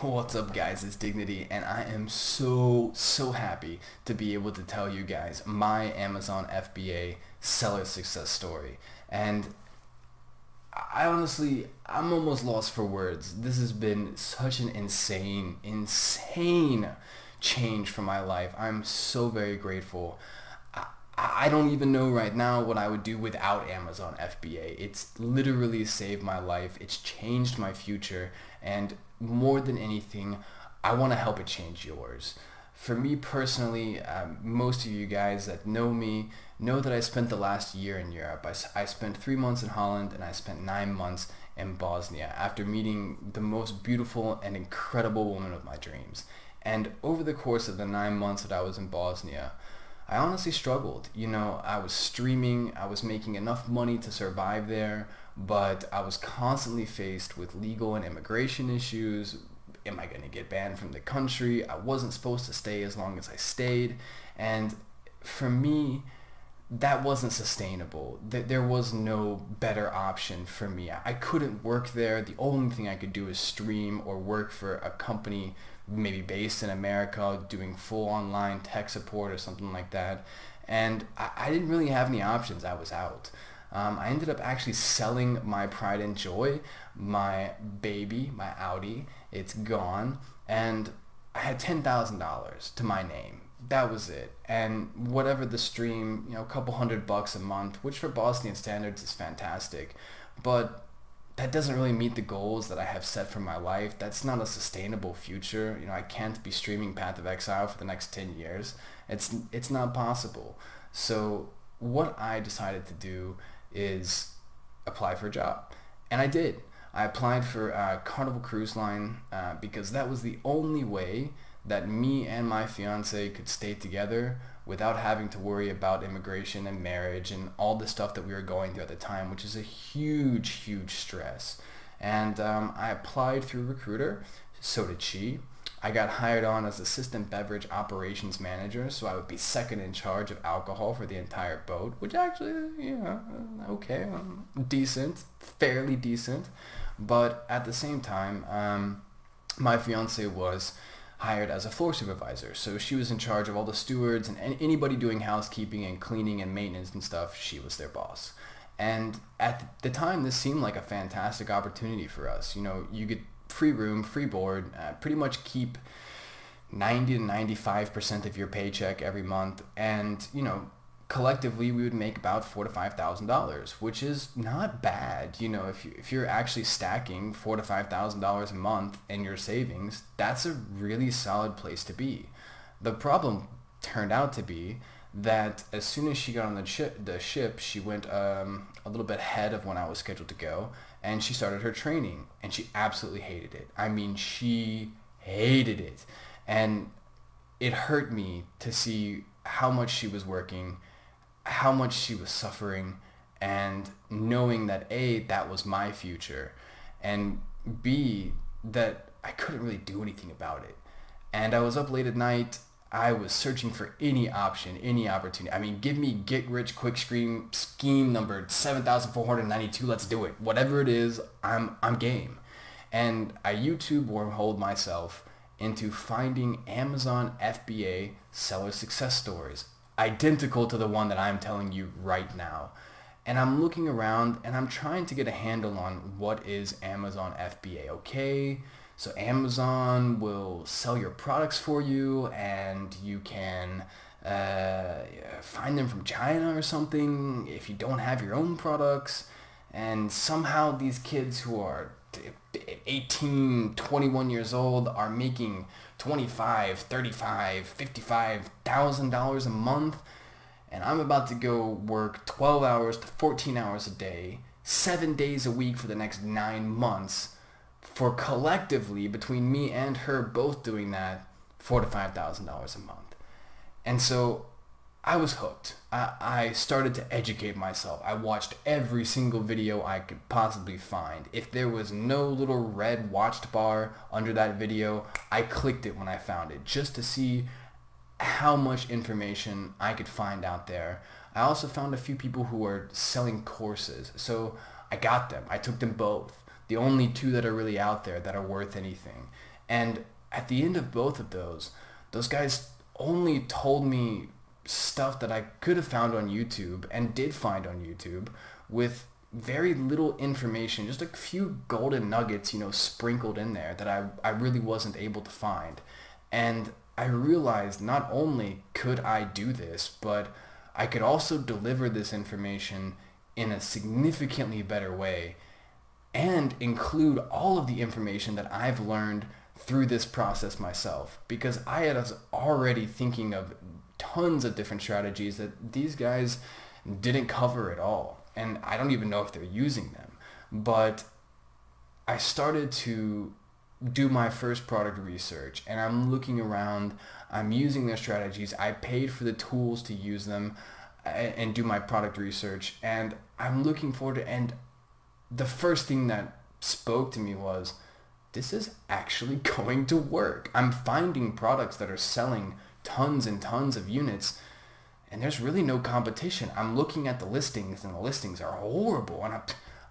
What's up guys, it's Dignity and I am so happy to be able to tell you guys my Amazon FBA seller success story. And I'm almost lost for words. This has been such an insane change for my life. I'm so very grateful. I don't even know right now what I would do without Amazon FBA. It's literally saved my life. It's changed my future. And more than anything, I want to help it change yours. For me personally, most of you guys that know me know that I spent the last year in Europe. I spent 3 months in Holland and I spent 9 months in Bosnia after meeting the most beautiful and incredible woman of my dreams. And over the course of the 9 months that I was in Bosnia, I honestly struggled. You know, I was streaming, I was making enough money to survive there, but I was constantly faced with legal and immigration issues. Am I going to get banned from the country? I wasn't supposed to stay as long as I stayed. And for me, that wasn't sustainable. There was no better option for me. I couldn't work there. The only thing I could do is stream or work for a company maybe based in America doing full online tech support or something like that. And I didn't really have any options. I was out. I ended up actually selling my pride and joy, my baby, my Audi. It's gone. And I had $10,000 to my name. That was it. And whatever the stream, you know, a couple $100 a month, which for Bosnian standards is fantastic. But that doesn't really meet the goals that I have set for my life. That's not a sustainable future. You know, I can't be streaming Path of Exile for the next 10 years. It's not possible. So what I decided to do is apply for a job. And I did. I applied for Carnival Cruise Line because that was the only way that me and my fiance could stay together without having to worry about immigration and marriage and all the stuff that we were going through at the time, which is a huge stress. And I applied through Recruiter, so did she. I got hired on as assistant beverage operations manager, so I would be second in charge of alcohol for the entire boat, which actually, yeah, okay, decent, fairly decent. But at the same time, my fiance was hired as a floor supervisor, so she was in charge of all the stewards and anybody doing housekeeping and cleaning and maintenance and stuff. She was their boss. And at the time, this seemed like a fantastic opportunity for us. You know, you get free room, free board, pretty much keep 90 to 95% of your paycheck every month, and you know, collectively we would make about $4,000 to $5,000, which is not bad. You know, if you're actually stacking $4,000 to $5,000 a month in your savings, that's a really solid place to be. The problem turned out to be that as soon as she got on the ship, she went a little bit ahead of when I was scheduled to go, and she started her training, and she absolutely hated it. I mean, she hated it, and it hurt me to see how much she was working, how much she was suffering, and knowing that A, that was my future, and B, that I couldn't really do anything about it. And I was up late at night. I was searching for any option, any opportunity. I mean, give me get rich quick scheme number 7,492. Let's do it. Whatever it is, I'm game. And I YouTube wormholed myself into finding Amazon FBA seller success stories, identical to the one that I'm telling you right now. And I'm looking around and I'm trying to get a handle on what is Amazon FBA. Okay, so Amazon will sell your products for you, and you can find them from China or something if you don't have your own products. And somehow these kids who are 18, 21 years old are making $25,000, $35,000, $55,000 a month, and I'm about to go work 12 hours to 14 hours a day, 7 days a week for the next 9 months, for collectively, between me and her both doing that, $4,000 to $5,000 a month. And so I was hooked. I started to educate myself. I watched every single video I could possibly find. If there was no little red watched bar under that video, I clicked it when I found it, just to see how much information I could find out there. I also found a few people who were selling courses, so I got them. I took them both. The only two that are really out there that are worth anything. And at the end of both of those guys only told me stuff that I could have found on YouTube and did find on YouTube with very little information, just a few golden nuggets, sprinkled in there that I really wasn't able to find. And I realized not only could I do this, but I could also deliver this information in a significantly better way and include all of the information that I've learned through this process myself, because I was already thinking of tons of different strategies that these guys didn't cover at all, and I don't even know if they're using them. But I started to do my first product research, and I'm looking around, I'm using their strategies, I paid for the tools to use them and do my product research, and I'm looking forward to, and the first thing that spoke to me was, this is actually going to work. I'm finding products that are selling tons and tons of units, and there's really no competition. I'm looking at the listings, and the listings are horrible, and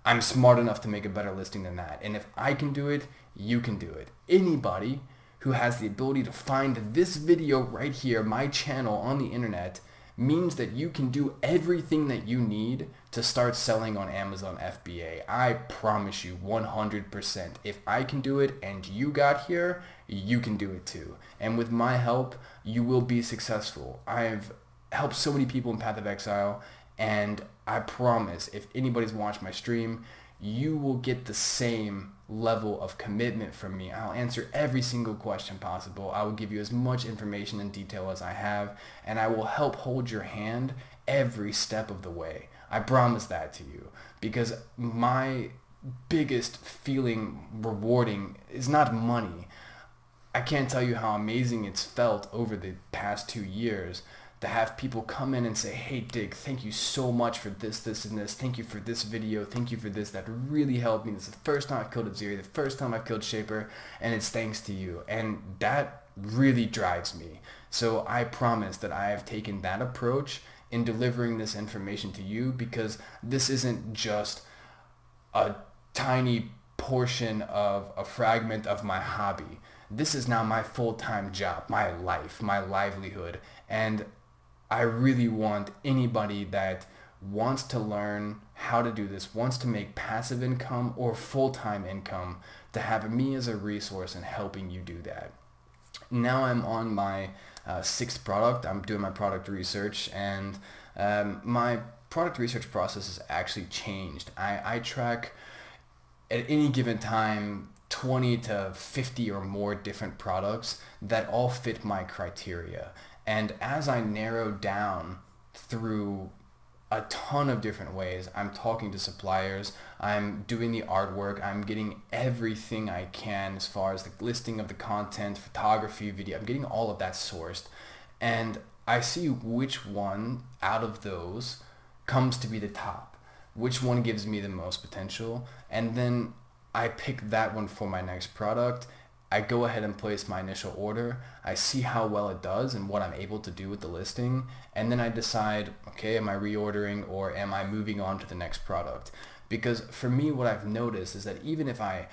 I'm smart enough to make a better listing than that. And if I can do it, you can do it. Anybody who has the ability to find this video right here, my channel on the internet, means that you can do everything that you need to start selling on Amazon FBA. I promise you 100%. If I can do it and you got here, you can do it too. And with my help, you will be successful. I've helped so many people in Path of Exile, and I promise if anybody's watched my stream, you will get the same level of commitment from me. I'll answer every single question possible. I will give you as much information and detail as I have, and I will help hold your hand every step of the way. I promise that to you, because my biggest feeling rewarding is not money. I can't tell you how amazing it's felt over the past 2 years to have people come in and say, hey Dig, thank you so much for this, this, and this. Thank you for this video. Thank you for this. That really helped me. This is the first time I've killed a Zeri, the first time I've killed Shaper, and it's thanks to you. And that really drives me. So I promise that I have taken that approach in delivering this information to you, because this isn't just a tiny portion of a fragment of my hobby. This is now my full-time job, my life, my livelihood, and I really want anybody that wants to learn how to do this, wants to make passive income or full-time income, to have me as a resource in helping you do that. Now I'm on my 6th product. I'm doing my product research, and my product research process has actually changed. I track at any given time 20 to 50 or more different products that all fit my criteria. And as I narrow down through a ton of different ways, I'm talking to suppliers, I'm doing the artwork, I'm getting everything I can as far as the listing of the content, photography, video, I'm getting all of that sourced. And I see which one out of those comes to be the top, which one gives me the most potential, and then I pick that one for my next product. I go ahead and place my initial order. I see how well it does and what I'm able to do with the listing. And then I decide, okay, am I reordering or am I moving on to the next product? Because for me, what I've noticed is that even if I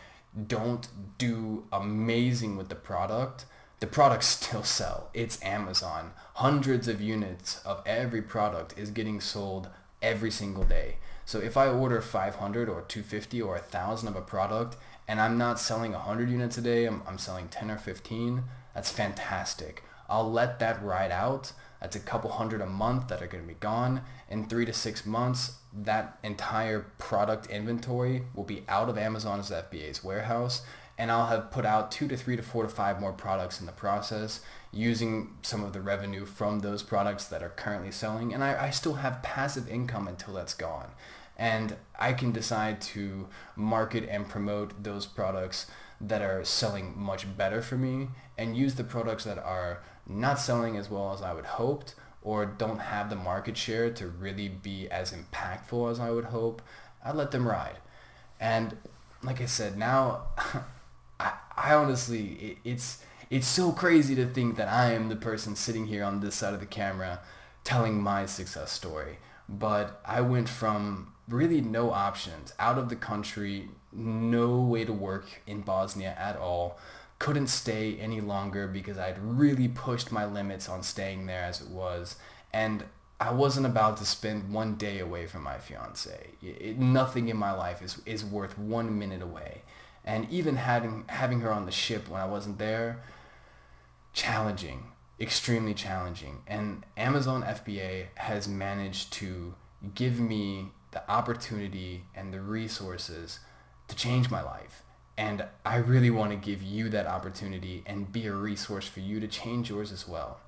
don't do amazing with the products still sell. It's Amazon. Hundreds of units of every product is getting sold every single day. So if I order 500 or 250 or 1,000 of a product and I'm not selling 100 units a day, I'm selling 10 or 15, that's fantastic. I'll let that ride out. That's a couple hundred a month that are going to be gone. In 3 to 6 months, that entire product inventory will be out of Amazon's FBA's warehouse, and I'll have put out 2 to 3 to 4 to 5 more products in the process, using some of the revenue from those products that are currently selling, and I still have passive income until that's gone. And I can decide to market and promote those products that are selling much better for me, and use the products that are not selling as well as I would hoped, or don't have the market share to really be as impactful as I would hope. I let them ride. And like I said, now I honestly, it's so crazy to think that I am the person sitting here on this side of the camera telling my success story. But I went from really no options, out of the country, no way to work in Bosnia at all, couldn't stay any longer because I'd really pushed my limits on staying there as it was. And I wasn't about to spend one day away from my fiance. Nothing in my life is worth 1 minute away. And even having her on the ship when I wasn't there, challenging, extremely challenging. And Amazon FBA has managed to give me the opportunity and the resources to change my life. And I really want to give you that opportunity and be a resource for you to change yours as well.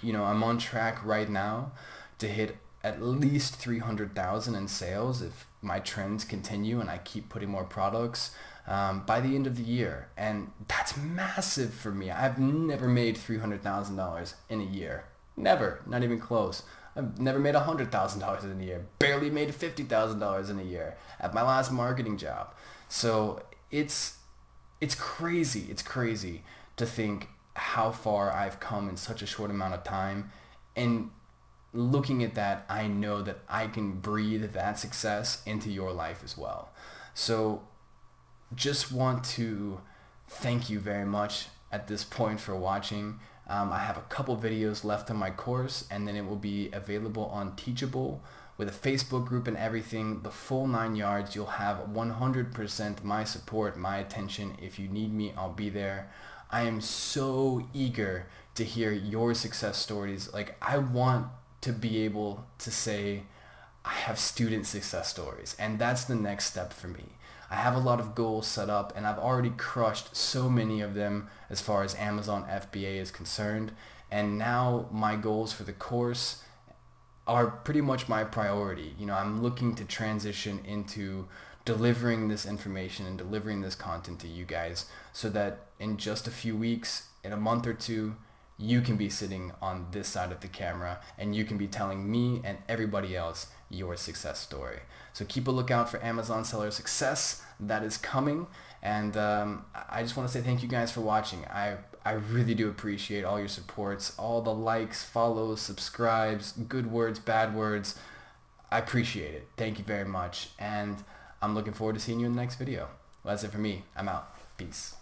You know, I'm on track right now to hit at least 300,000 in sales if my trends continue and I keep putting more products by the end of the year. And that's massive for me. I've never made $300,000 in a year. Never, not even close. I've never made $100,000 in a year. Barely made $50,000 in a year at my last marketing job. So it's crazy. It's crazy to think how far I've come in such a short amount of time. And looking at that, I know that I can breathe that success into your life as well. So just want to thank you very much at this point for watching. I have a couple videos left on my course, and then it will be available on Teachable with a Facebook group and everything, the full 9 yards. You'll have 100% my support, my attention. If you need me, I'll be there. I am so eager to hear your success stories. Like, I want to be able to say I have student success stories, and that's the next step for me. I have a lot of goals set up, and I've already crushed so many of them as far as Amazon FBA is concerned, and now my goals for the course are pretty much my priority. You know, I'm looking to transition into delivering this information and delivering this content to you guys so that in just a few weeks, in a month or two, you can be sitting on this side of the camera and you can be telling me and everybody else your success story. So keep a lookout for Amazon Seller Success. That is coming. And I just want to say thank you guys for watching. I really do appreciate all your supports, all the likes, follows, subscribes, good words, bad words. I appreciate it. Thank you very much. And I'm looking forward to seeing you in the next video. Well, that's it for me. I'm out. Peace.